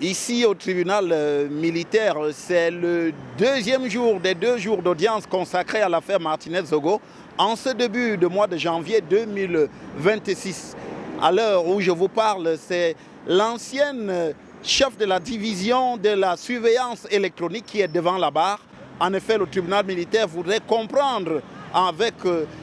Ici au tribunal militaire, c'est le deuxième jour des 2 jours d'audience consacrés à l'affaire Martinez-Zogo en ce début de mois de janvier 2026. À l'heure où je vous parle, c'est l'ancienne chef de la division de la surveillance électronique qui est devant la barre. En effet, le tribunal militaire voudrait comprendre avec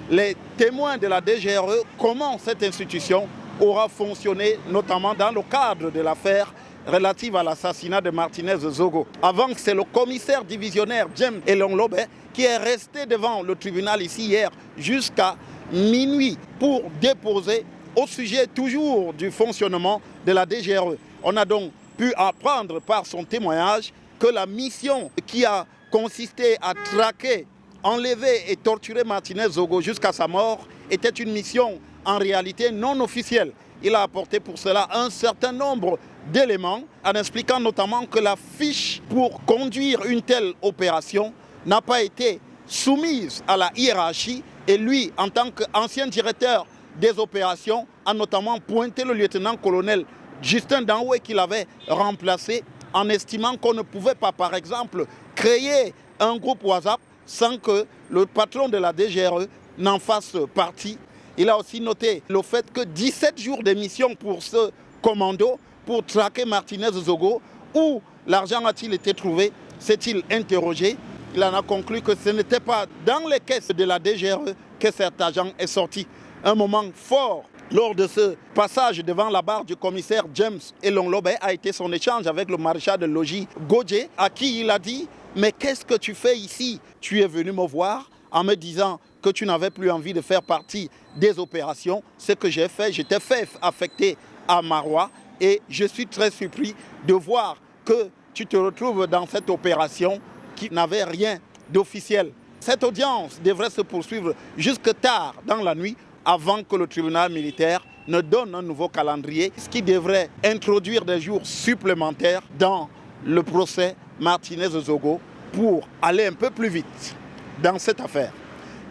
les témoins de la DGRE comment cette institution aura fonctionné, notamment dans le cadre de l'affaire relative à l'assassinat de Martinez-Zogo. Avant, c'est le commissaire divisionnaire James Elonlobe qui est resté devant le tribunal ici hier jusqu'à minuit pour déposer au sujet toujours du fonctionnement de la DGRE. On a donc pu apprendre par son témoignage que la mission qui a consisté à traquer, enlever et torturer Martinez-Zogo jusqu'à sa mort était une mission en réalité non officielle. Il a apporté pour cela un certain nombre d'éléments en expliquant notamment que la fiche pour conduire une telle opération n'a pas été soumise à la hiérarchie et lui, en tant qu'ancien directeur des opérations, a notamment pointé le lieutenant-colonel Justin Danoué qu'il avait remplacé en estimant qu'on ne pouvait pas, par exemple, créer un groupe WhatsApp sans que le patron de la DGRE n'en fasse partie. Il a aussi noté le fait que 17 jours de mission pour ce commando, pour traquer Martinez-Zogo, où l'argent a-t-il été trouvé, s'est-il interrogé. Il en a conclu que ce n'était pas dans les caisses de la DGRE que cet argent est sorti. Un moment fort lors de ce passage devant la barre du commissaire James Elonlobe a été son échange avec le maréchal de logis Godje, à qui il a dit « Mais qu'est-ce que tu fais ici? Tu es venu me voir en me disant que tu n'avais plus envie de faire partie des opérations. Ce que j'ai fait, je t'ai fait affecter à Marois et je suis très surpris de voir que tu te retrouves dans cette opération qui n'avait rien d'officiel. » Cette audience devrait se poursuivre jusque tard dans la nuit avant que le tribunal militaire ne donne un nouveau calendrier, ce qui devrait introduire des jours supplémentaires dans le procès Martinez-Zogo pour aller un peu plus vite dans cette affaire.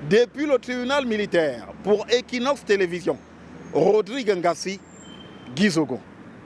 Depuis le tribunal militaire, pour Equinox Télévision, Rodrigue Ngassi, Guy Zogo.